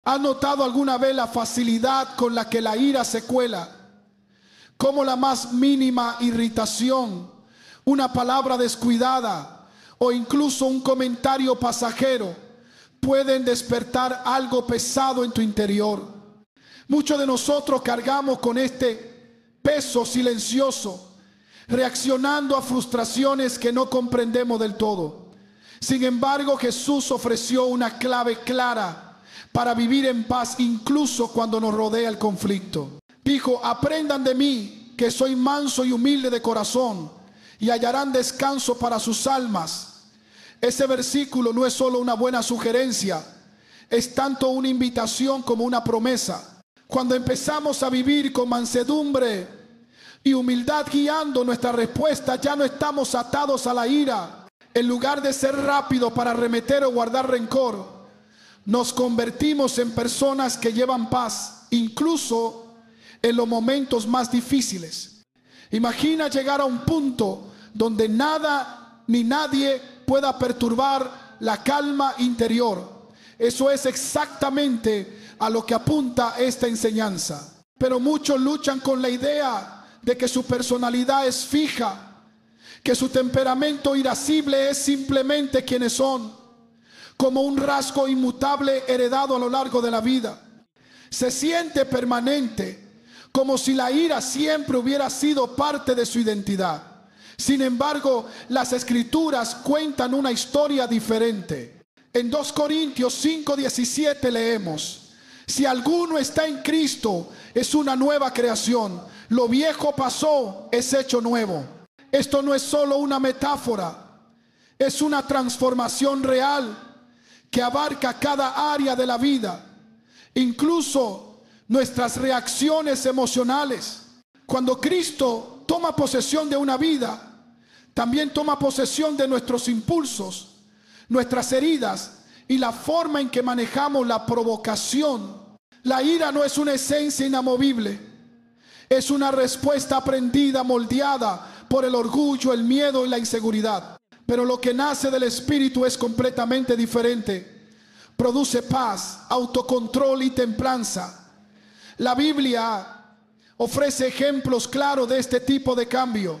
¿Has notado alguna vez la facilidad con la que la ira se cuela? Como la más mínima irritación, una palabra descuidada o incluso un comentario pasajero pueden despertar algo pesado en tu interior. Muchos de nosotros cargamos con este peso silencioso, reaccionando a frustraciones que no comprendemos del todo. Sin embargo, Jesús ofreció una clave clara para vivir en paz incluso cuando nos rodea el conflicto. Dijo: aprendan de mí, que soy manso y humilde de corazón, y hallarán descanso para sus almas. Ese versículo no es solo una buena sugerencia, es tanto una invitación como una promesa. Cuando empezamos a vivir con mansedumbre y humildad guiando nuestra respuesta, ya no estamos atados a la ira. En lugar de ser rápido para arremeter o guardar rencor, nos convertimos en personas que llevan paz, incluso en los momentos más difíciles. Imagina llegar a un punto donde nada ni nadie pueda perturbar la calma interior. Eso es exactamente a lo que apunta esta enseñanza. Pero muchos luchan con la idea de que su personalidad es fija, que su temperamento irascible es simplemente quienes son, como un rasgo inmutable heredado a lo largo de la vida. Se siente permanente, como si la ira siempre hubiera sido parte de su identidad. Sin embargo, las Escrituras cuentan una historia diferente. En 2 Corintios 5:17 leemos: si alguno está en Cristo, es una nueva creación. Lo viejo pasó, es hecho nuevo. Esto no es solo una metáfora, es una transformación real que abarca cada área de la vida, incluso nuestras reacciones emocionales. Cuando Cristo toma posesión de una vida, también toma posesión de nuestros impulsos, nuestras heridas y la forma en que manejamos la provocación. La ira no es una esencia inamovible, es una respuesta aprendida, moldeada por el orgullo, el miedo y la inseguridad. Pero lo que nace del Espíritu es completamente diferente. Produce paz, autocontrol y templanza. La Biblia ofrece ejemplos claros de este tipo de cambio.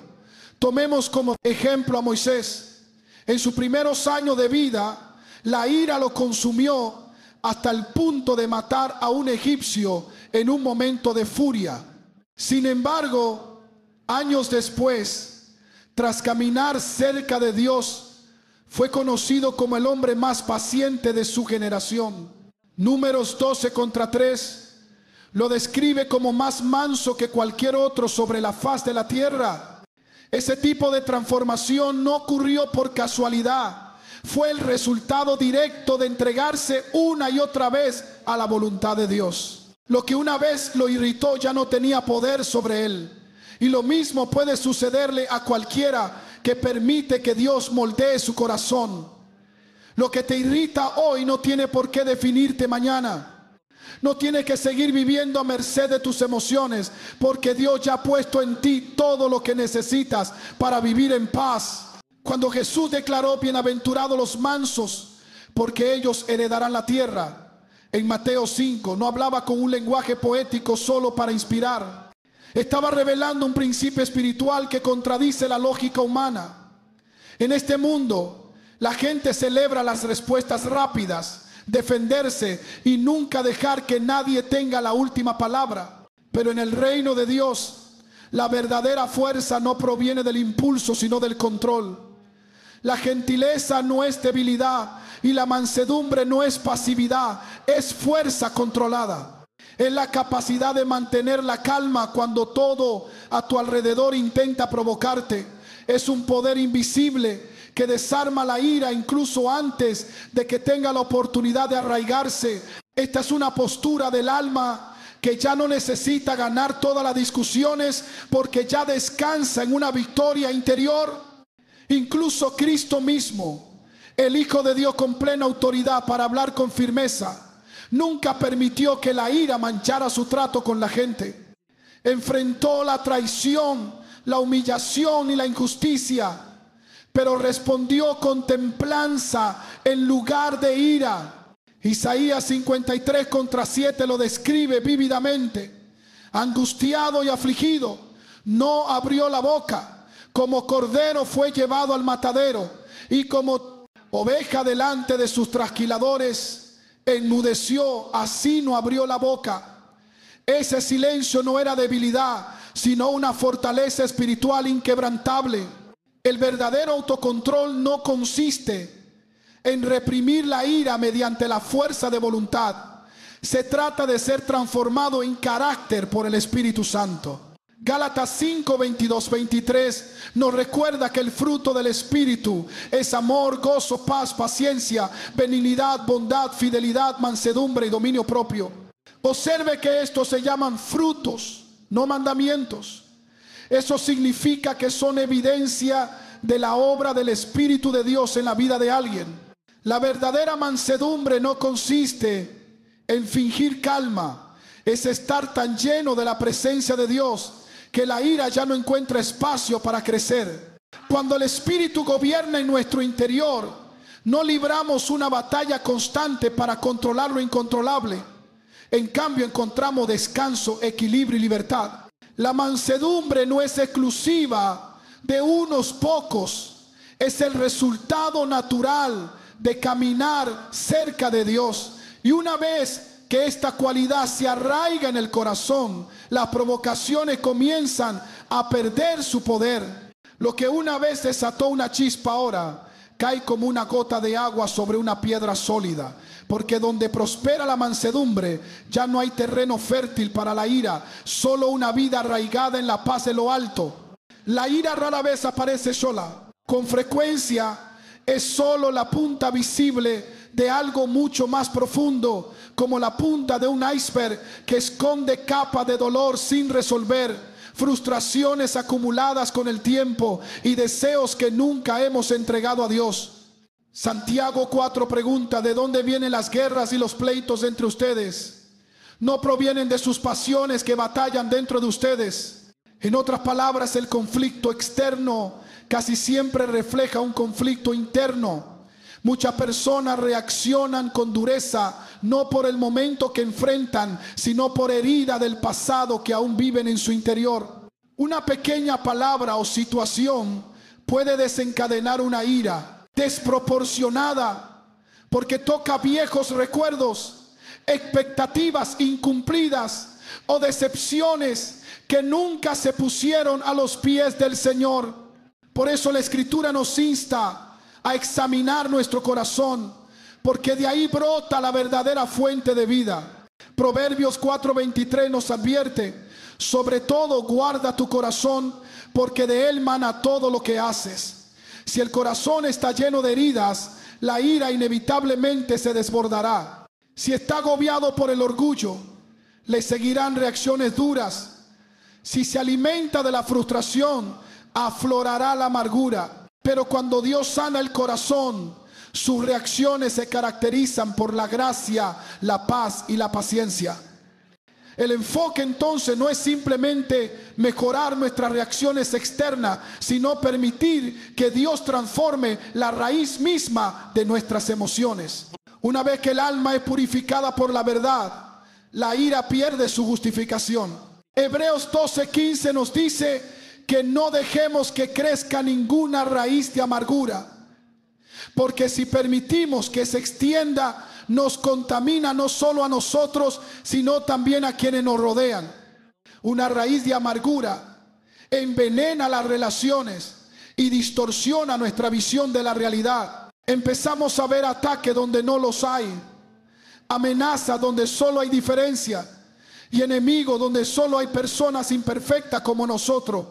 Tomemos como ejemplo a Moisés. En sus primeros años de vida, la ira lo consumió hasta el punto de matar a un egipcio en un momento de furia. Sin embargo, años después, tras caminar cerca de Dios, fue conocido como el hombre más paciente de su generación. Números 12:3 lo describe como más manso que cualquier otro sobre la faz de la tierra. Ese tipo de transformación no ocurrió por casualidad. Fue el resultado directo de entregarse una y otra vez a la voluntad de Dios. Lo que una vez lo irritó ya no tenía poder sobre él. Y lo mismo puede sucederle a cualquiera que permite que Dios moldee su corazón. Lo que te irrita hoy no tiene por qué definirte mañana. No tienes que seguir viviendo a merced de tus emociones, porque Dios ya ha puesto en ti todo lo que necesitas para vivir en paz. Cuando Jesús declaró: bienaventurados los mansos, porque ellos heredarán la tierra, en Mateo 5, no hablaba con un lenguaje poético solo para inspirar. Estaba revelando un principio espiritual que contradice la lógica humana. En este mundo, la gente celebra las respuestas rápidas, defenderse y nunca dejar que nadie tenga la última palabra. Pero en el reino de Dios, la verdadera fuerza no proviene del impulso, sino del control. La gentileza no es debilidad y la mansedumbre no es pasividad, es fuerza controlada. Es la capacidad de mantener la calma cuando todo a tu alrededor intenta provocarte. Es un poder invisible que desarma la ira incluso antes de que tenga la oportunidad de arraigarse. Esta es una postura del alma que ya no necesita ganar todas las discusiones, porque ya descansa en una victoria interior. Incluso Cristo mismo, el Hijo de Dios con plena autoridad para hablar con firmeza, nunca permitió que la ira manchara su trato con la gente. Enfrentó la traición, la humillación y la injusticia, pero respondió con templanza en lugar de ira. Isaías 53:7 lo describe vívidamente. Angustiado y afligido, no abrió la boca. Como cordero fue llevado al matadero, y como oveja delante de sus trasquiladores, enmudeció, así no abrió la boca. Ese silencio no era debilidad, sino una fortaleza espiritual inquebrantable. El verdadero autocontrol no consiste en reprimir la ira mediante la fuerza de voluntad. Se trata de ser transformado en carácter por el Espíritu Santo. Gálatas 5, 22, 23 nos recuerda que el fruto del Espíritu es amor, gozo, paz, paciencia, benignidad, bondad, fidelidad, mansedumbre y dominio propio. Observe que estos se llaman frutos, no mandamientos. Eso significa que son evidencia de la obra del Espíritu de Dios en la vida de alguien. La verdadera mansedumbre no consiste en fingir calma, es estar tan lleno de la presencia de Dios que la ira ya no encuentra espacio para crecer. Cuando el Espíritu gobierna en nuestro interior, no libramos una batalla constante para controlar lo incontrolable. En cambio, encontramos descanso, equilibrio y libertad. La mansedumbre no es exclusiva de unos pocos, es el resultado natural de caminar cerca de Dios. Y una vez que esta cualidad se arraiga en el corazón, las provocaciones comienzan a perder su poder. Lo que una vez desató una chispa ahora cae como una gota de agua sobre una piedra sólida. Porque donde prospera la mansedumbre, ya no hay terreno fértil para la ira, solo una vida arraigada en la paz de lo alto. La ira rara vez aparece sola. Con frecuencia es solo la punta visible de algo mucho más profundo, como la punta de un iceberg que esconde capas de dolor sin resolver, frustraciones acumuladas con el tiempo y deseos que nunca hemos entregado a Dios. Santiago 4 pregunta: ¿de dónde vienen las guerras y los pleitos entre ustedes? ¿No provienen de sus pasiones que batallan dentro de ustedes? En otras palabras, el conflicto externo casi siempre refleja un conflicto interno. Muchas personas reaccionan con dureza, no por el momento que enfrentan, sino por herida del pasado que aún viven en su interior. Una pequeña palabra o situación puede desencadenar una ira desproporcionada, porque toca viejos recuerdos, expectativas incumplidas o decepciones que nunca se pusieron a los pies del Señor. Por eso la Escritura nos insta a examinar nuestro corazón, porque de ahí brota la verdadera fuente de vida. Proverbios 4:23 nos advierte: sobre todo guarda tu corazón, porque de él mana todo lo que haces. Si el corazón está lleno de heridas, la ira inevitablemente se desbordará. Si está agobiado por el orgullo, le seguirán reacciones duras. Si se alimenta de la frustración, aflorará la amargura. Pero cuando Dios sana el corazón, sus reacciones se caracterizan por la gracia, la paz y la paciencia. El enfoque entonces no es simplemente mejorar nuestras reacciones externas, sino permitir que Dios transforme la raíz misma de nuestras emociones. Una vez que el alma es purificada por la verdad, la ira pierde su justificación. Hebreos 12:15 nos dice que no dejemos que crezca ninguna raíz de amargura, porque si permitimos que se extienda, nos contamina no solo a nosotros, sino también a quienes nos rodean. Una raíz de amargura envenena las relaciones y distorsiona nuestra visión de la realidad. Empezamos a ver ataques donde no los hay, amenazas donde solo hay diferencia, y enemigos donde solo hay personas imperfectas como nosotros.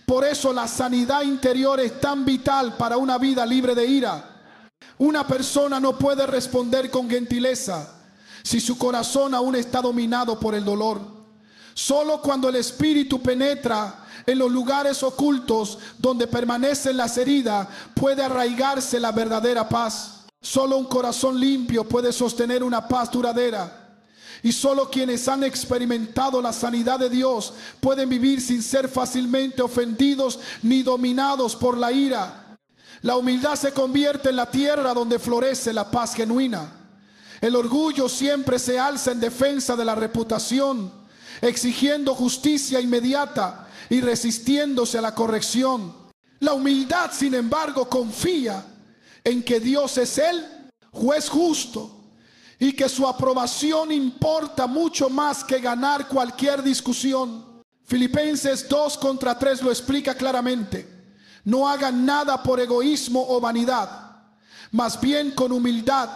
Por eso la sanidad interior es tan vital para una vida libre de ira. Una persona no puede responder con gentileza si su corazón aún está dominado por el dolor. Solo cuando el Espíritu penetra en los lugares ocultos donde permanecen las heridas, puede arraigarse la verdadera paz. Solo un corazón limpio puede sostener una paz duradera. Y solo quienes han experimentado la sanidad de Dios pueden vivir sin ser fácilmente ofendidos ni dominados por la ira. La humildad se convierte en la tierra donde florece la paz genuina. El orgullo siempre se alza en defensa de la reputación, exigiendo justicia inmediata y resistiéndose a la corrección. La humildad, sin embargo, confía en que Dios es el juez justo y que su aprobación importa mucho más que ganar cualquier discusión. Filipenses 2:3 lo explica claramente. No hagan nada por egoísmo o vanidad, más bien con humildad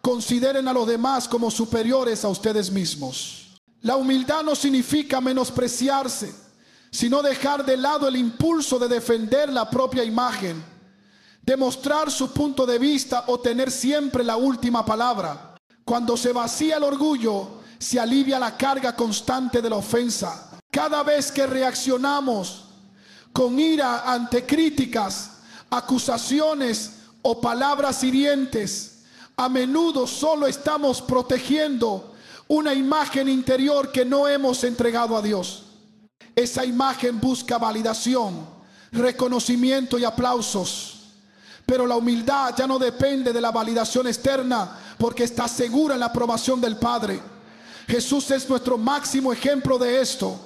consideren a los demás como superiores a ustedes mismos. La humildad no significa menospreciarse, sino dejar de lado el impulso de defender la propia imagen, demostrar su punto de vista o tener siempre la última palabra. Cuando se vacía el orgullo, se alivia la carga constante de la ofensa. Cada vez que reaccionamos con ira ante críticas, acusaciones o palabras hirientes, a menudo solo estamos protegiendo una imagen interior que no hemos entregado a Dios. Esa imagen busca validación, reconocimiento y aplausos. Pero la humildad ya no depende de la validación externa, porque está segura en la aprobación del Padre. Jesús es nuestro máximo ejemplo de esto.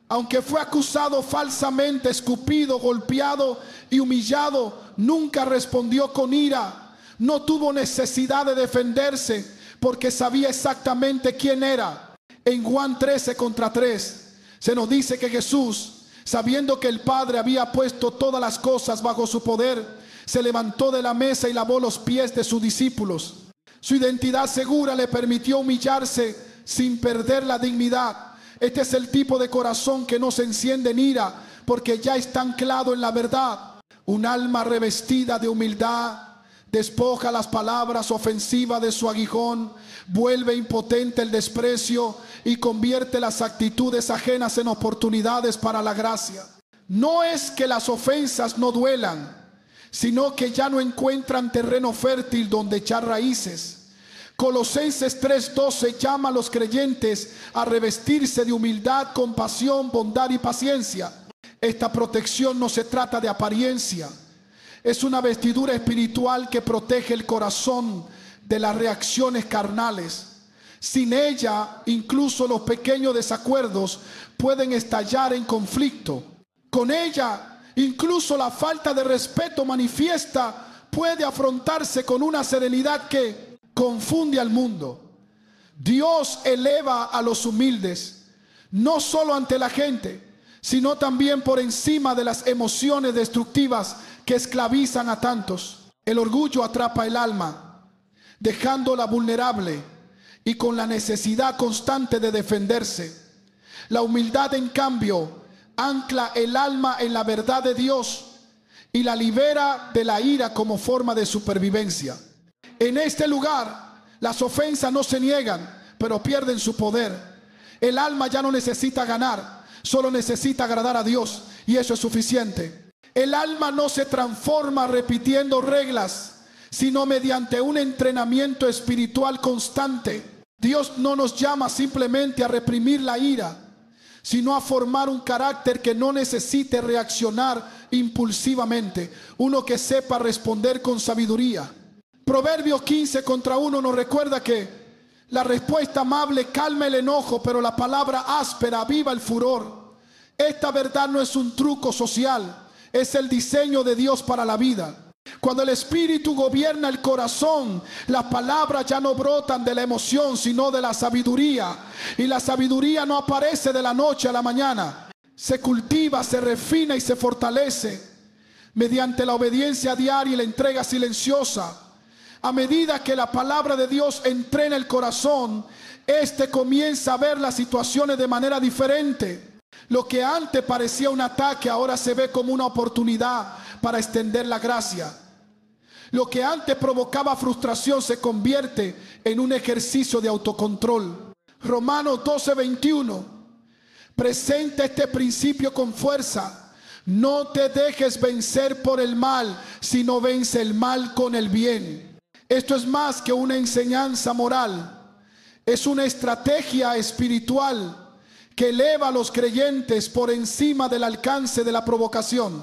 Aunque fue acusado falsamente, escupido, golpeado y humillado, nunca respondió con ira. No tuvo necesidad de defenderse, porque sabía exactamente quién era. En Juan 13:3 se nos dice que Jesús, sabiendo que el Padre había puesto todas las cosas bajo su poder, se levantó de la mesa y lavó los pies de sus discípulos. Su identidad segura le permitió humillarse sin perder la dignidad. Este es el tipo de corazón que no se enciende en ira, porque ya está anclado en la verdad. Un alma revestida de humildad despoja las palabras ofensivas de su aguijón, vuelve impotente el desprecio y convierte las actitudes ajenas en oportunidades para la gracia. No es que las ofensas no duelan, sino que ya no encuentran terreno fértil donde echar raíces. Colosenses 3:12 llama a los creyentes a revestirse de humildad, compasión, bondad y paciencia. Esta protección no se trata de apariencia. Es una vestidura espiritual que protege el corazón de las reacciones carnales. Sin ella, incluso los pequeños desacuerdos pueden estallar en conflicto. Con ella, incluso la falta de respeto manifiesta puede afrontarse con una serenidad que confunde al mundo. Dios eleva a los humildes, no solo ante la gente, sino también por encima de las emociones destructivas que esclavizan a tantos. El orgullo atrapa el alma, dejándola vulnerable y con la necesidad constante de defenderse. La humildad, en cambio, ancla el alma en la verdad de Dios y la libera de la ira como forma de supervivencia. En este lugar, las ofensas no se niegan, pero pierden su poder. El alma ya no necesita ganar, solo necesita agradar a Dios, y eso es suficiente. El alma no se transforma repitiendo reglas, sino mediante un entrenamiento espiritual constante. Dios no nos llama simplemente a reprimir la ira, sino a formar un carácter que no necesite reaccionar impulsivamente, uno que sepa responder con sabiduría. Proverbios 15:1 nos recuerda que la respuesta amable calma el enojo, pero la palabra áspera aviva el furor. Esta verdad no es un truco social, es el diseño de Dios para la vida. Cuando el Espíritu gobierna el corazón, las palabras ya no brotan de la emoción, sino de la sabiduría. Y la sabiduría no aparece de la noche a la mañana. Se cultiva, se refina y se fortalece mediante la obediencia diaria y la entrega silenciosa. A medida que la palabra de Dios entrena el corazón, este comienza a ver las situaciones de manera diferente. Lo que antes parecía un ataque, ahora se ve como una oportunidad para extender la gracia. Lo que antes provocaba frustración se convierte en un ejercicio de autocontrol. Romanos 12:21 presenta este principio con fuerza. No te dejes vencer por el mal, sino vence el mal con el bien. Esto es más que una enseñanza moral, es una estrategia espiritual que eleva a los creyentes por encima del alcance de la provocación.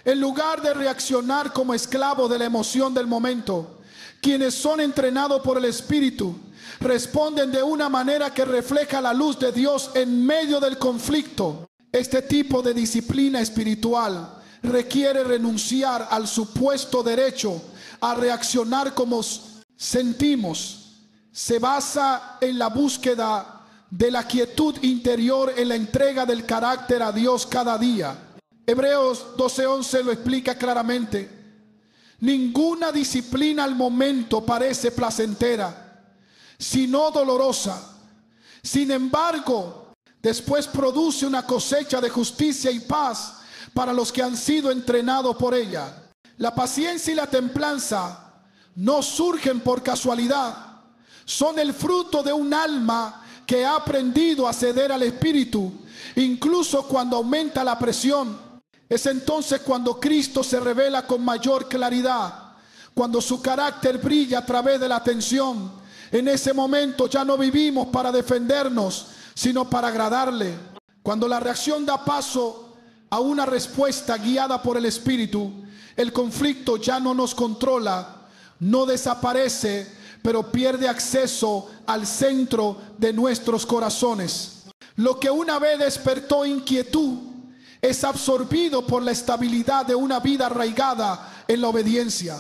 En lugar de reaccionar como esclavo de la emoción del momento, Quienes son entrenados por el Espíritu responden de una manera que refleja la luz de Dios en medio del conflicto. Este tipo de disciplina espiritual requiere renunciar al supuesto derecho a reaccionar como sentimos. Se basa en la búsqueda de la quietud interior, en la entrega del carácter a Dios cada día. Hebreos 12:11 lo explica claramente. Ninguna disciplina al momento parece placentera, sino dolorosa. Sin embargo, después produce una cosecha de justicia y paz para los que han sido entrenados por ella. La paciencia y la templanza no surgen por casualidad. Son el fruto de un alma que ha aprendido a ceder al Espíritu, incluso cuando aumenta la presión. Es entonces cuando Cristo se revela con mayor claridad, cuando su carácter brilla a través de la tensión. En ese momento ya no vivimos para defendernos, sino para agradarle. Cuando la reacción da paso a una respuesta guiada por el Espíritu, el conflicto ya no nos controla, no desaparece, pero pierde acceso al centro de nuestros corazones. Lo que una vez despertó inquietud es absorbido por la estabilidad de una vida arraigada en la obediencia.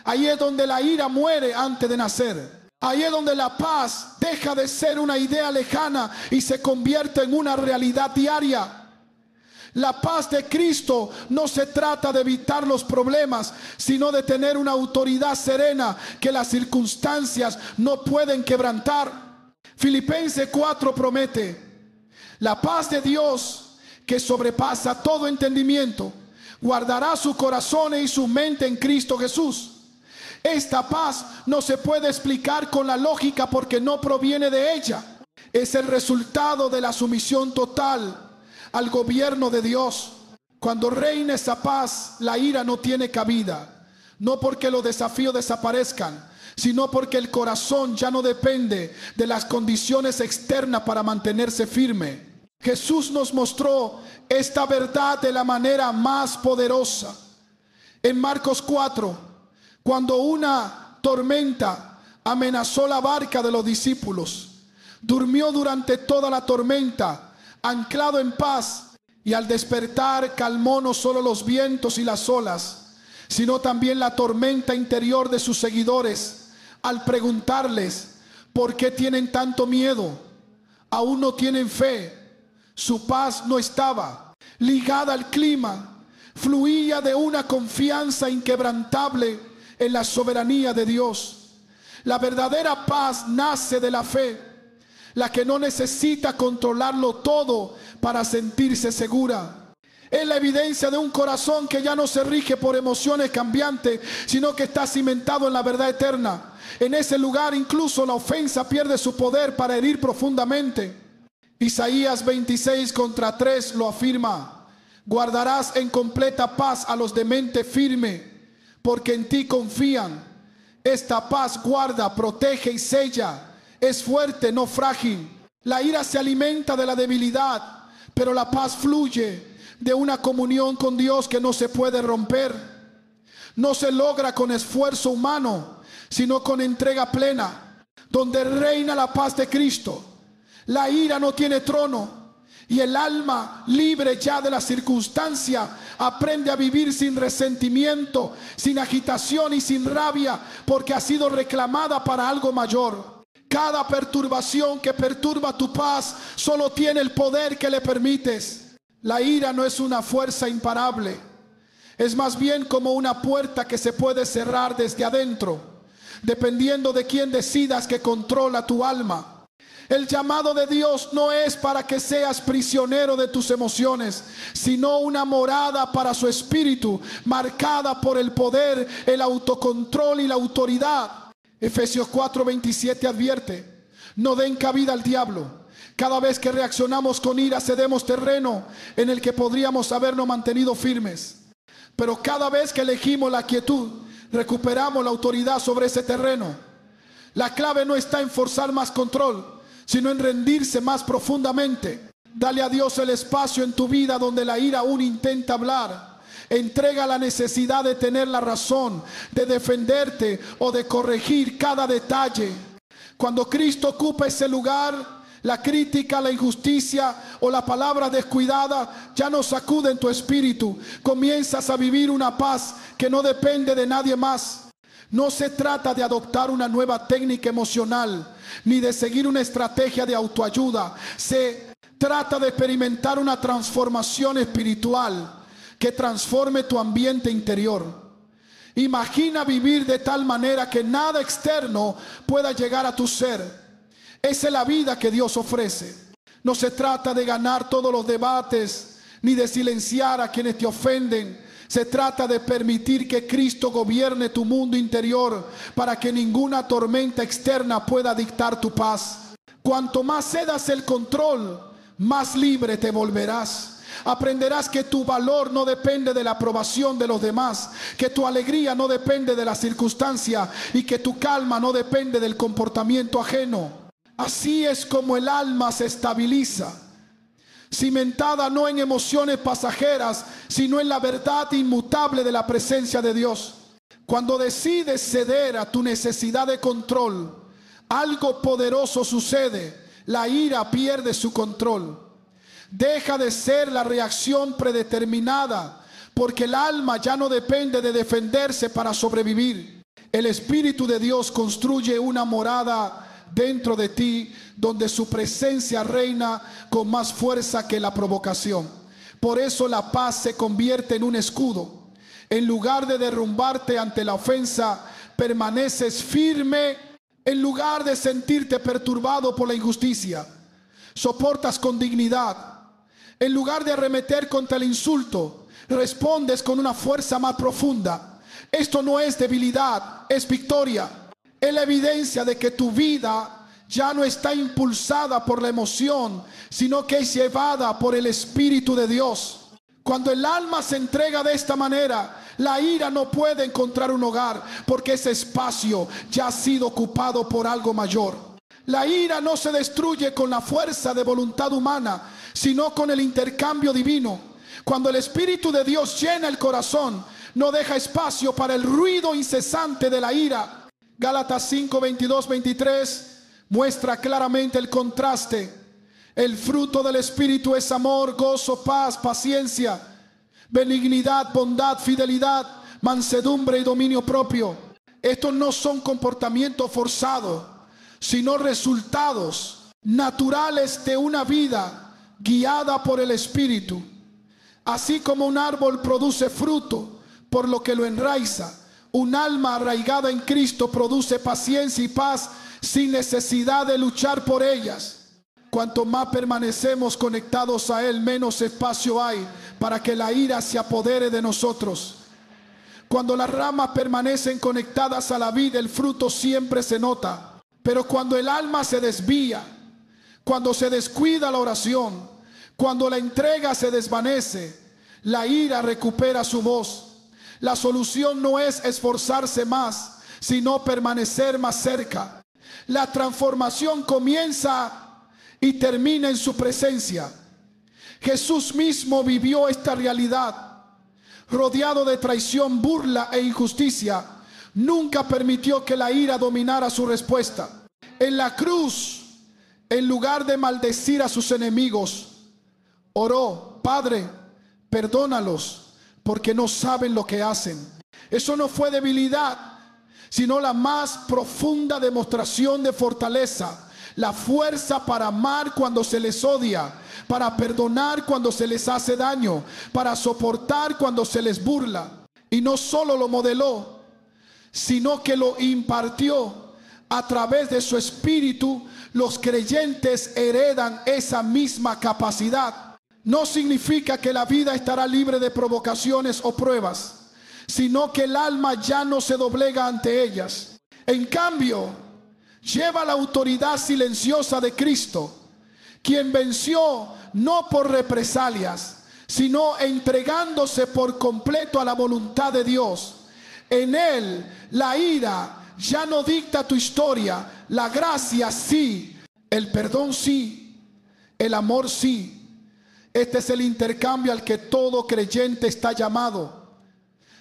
Ahí es donde la ira muere antes de nacer. Ahí es donde la paz deja de ser una idea lejana y se convierte en una realidad diaria. La paz de Cristo no se trata de evitar los problemas, sino de tener una autoridad serena que las circunstancias no pueden quebrantar. Filipenses 4 promete: la paz de Dios, que sobrepasa todo entendimiento, guardará sus corazones y su mente en Cristo Jesús. Esta paz no se puede explicar con la lógica porque no proviene de ella. Es el resultado de la sumisión total al gobierno de Dios. Cuando reina esa paz, la ira no tiene cabida. No porque los desafíos desaparezcan, sino porque el corazón ya no depende de las condiciones externas para mantenerse firme. Jesús nos mostró esta verdad de la manera más poderosa. En Marcos 4, cuando una tormenta amenazó la barca de los discípulos, durmió durante toda la tormenta, anclado en paz, y al despertar calmó no solo los vientos y las olas, sino también la tormenta interior de sus seguidores, al preguntarles: ¿por qué tienen tanto miedo? ¿Aún no tienen fe? Su paz no estaba ligada al clima, fluía de una confianza inquebrantable en la soberanía de Dios. La verdadera paz nace de la fe, la que no necesita controlarlo todo para sentirse segura. Es la evidencia de un corazón que ya no se rige por emociones cambiantes, sino que está cimentado en la verdad eterna. En ese lugar incluso la ofensa pierde su poder para herir profundamente. Isaías 26:3 lo afirma: guardarás en completa paz a los de mente firme, porque en ti confían. Esta paz guarda, protege y sella. Es fuerte, no frágil. La ira se alimenta de la debilidad, pero la paz fluye de una comunión con Dios que no se puede romper. No se logra con esfuerzo humano, sino con entrega plena. Donde reina la paz de Cristo, la ira no tiene trono, y el alma, libre ya de la circunstancia, aprende a vivir sin resentimiento, sin agitación y sin rabia, porque ha sido reclamada para algo mayor. Cada perturbación que perturba tu paz solo tiene el poder que le permites. La ira no es una fuerza imparable, es más bien como una puerta que se puede cerrar desde adentro, dependiendo de quién decidas que controla tu alma. El llamado de Dios no es para que seas prisionero de tus emociones, sino una morada para su espíritu, marcada por el poder, el autocontrol y la autoridad. Efesios 4:27 advierte: no den cabida al diablo. Cada vez que reaccionamos con ira, cedemos terreno en el que podríamos habernos mantenido firmes. Pero cada vez que elegimos la quietud, recuperamos la autoridad sobre ese terreno. La clave no está en forzar más control, sino en rendirse más profundamente. Dale a Dios el espacio en tu vida donde la ira aún intenta hablar. Entrega la necesidad de tener la razón, de defenderte o de corregir cada detalle. Cuando Cristo ocupa ese lugar, la crítica, la injusticia o la palabra descuidada ya no sacude en tu espíritu. Comienzas a vivir una paz que no depende de nadie más. No se trata de adoptar una nueva técnica emocional, ni de seguir una estrategia de autoayuda. Se trata de experimentar una transformación espiritual que transforme tu ambiente interior. Imagina vivir de tal manera que nada externo pueda llegar a tu ser. Esa es la vida que Dios ofrece. No se trata de ganar todos los debates, ni de silenciar a quienes te ofenden. Se trata de permitir que Cristo gobierne tu mundo interior para que ninguna tormenta externa pueda dictar tu paz. Cuanto más cedas el control, más libre te volverás. Aprenderás que tu valor no depende de la aprobación de los demás, que tu alegría no depende de la circunstancia y que tu calma no depende del comportamiento ajeno. Así es como el alma se estabiliza, cimentada no en emociones pasajeras, sino en la verdad inmutable de la presencia de Dios. Cuando decides ceder a tu necesidad de control, algo poderoso sucede. La ira pierde su control. Deja de ser la reacción predeterminada, porque el alma ya no depende de defenderse para sobrevivir. El Espíritu de Dios construye una morada dentro de ti, donde su presencia reina con más fuerza que la provocación. Por eso la paz se convierte en un escudo. En lugar de derrumbarte ante la ofensa, permaneces firme. En lugar de sentirte perturbado por la injusticia, soportas con dignidad. En lugar de arremeter contra el insulto, respondes con una fuerza más profunda. Esto no es debilidad, es victoria. Es la evidencia de que tu vida ya no está impulsada por la emoción, sino que es llevada por el Espíritu de Dios. Cuando el alma se entrega de esta manera, la ira no puede encontrar un hogar, porque ese espacio ya ha sido ocupado por algo mayor. La ira no se destruye con la fuerza de voluntad humana, sino con el intercambio divino. Cuando el Espíritu de Dios llena el corazón, no deja espacio para el ruido incesante de la ira. Gálatas 5, 22, 23 muestra claramente el contraste. El fruto del Espíritu es amor, gozo, paz, paciencia, benignidad, bondad, fidelidad, mansedumbre y dominio propio. Estos no son comportamientos forzados, sino resultados naturales de una vida guiada por el Espíritu. Así como un árbol produce fruto por lo que lo enraiza, un alma arraigada en Cristo produce paciencia y paz sin necesidad de luchar por ellas. Cuanto más permanecemos conectados a Él, menos espacio hay para que la ira se apodere de nosotros. Cuando las ramas permanecen conectadas a la vida, el fruto siempre se nota. Pero cuando el alma se desvía, cuando se descuida la oración, cuando la entrega se desvanece, la ira recupera su voz. La solución no es esforzarse más, sino permanecer más cerca. La transformación comienza y termina en su presencia. Jesús mismo vivió esta realidad. Rodeado de traición, burla e injusticia, nunca permitió que la ira dominara su respuesta. En la cruz, en lugar de maldecir a sus enemigos, oró: Padre, perdónalos, porque no saben lo que hacen. Eso no fue debilidad, sino la más profunda demostración de fortaleza. La fuerza para amar cuando se les odia, para perdonar cuando se les hace daño, para soportar cuando se les burla. Y no solo lo modeló, sino que lo impartió. A través de su Espíritu, los creyentes heredan esa misma capacidad. No significa que la vida estará libre de provocaciones o pruebas, sino que el alma ya no se doblega ante ellas. En cambio, lleva la autoridad silenciosa de Cristo, quien venció no por represalias, sino entregándose por completo a la voluntad de Dios. En Él, la ira ya no dicta tu historia. La gracia sí, el perdón sí, el amor sí. Este es el intercambio al que todo creyente está llamado.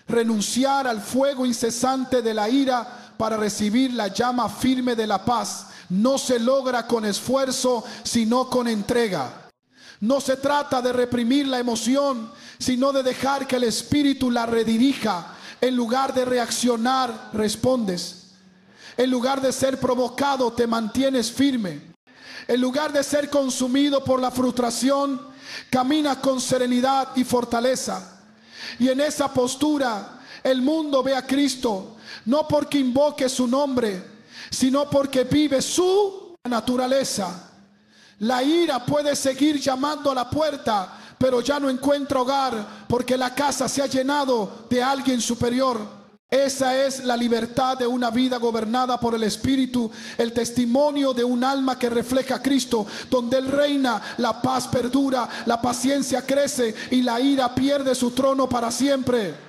Renunciar al fuego incesante de la ira para recibir la llama firme de la paz no se logra con esfuerzo, sino con entrega. No se trata de reprimir la emoción, sino de dejar que el Espíritu la redirija. En lugar de reaccionar, respondes. En lugar de ser provocado, te mantienes firme. En lugar de ser consumido por la frustración, caminas con serenidad y fortaleza. Y en esa postura, el mundo ve a Cristo, no porque invoque su nombre, sino porque vive su naturaleza. La ira puede seguir llamando a la puerta, pero ya no encuentra hogar porque la casa se ha llenado de alguien superior. Esa es la libertad de una vida gobernada por el Espíritu, el testimonio de un alma que refleja a Cristo. Donde Él reina, la paz perdura, la paciencia crece y la ira pierde su trono para siempre.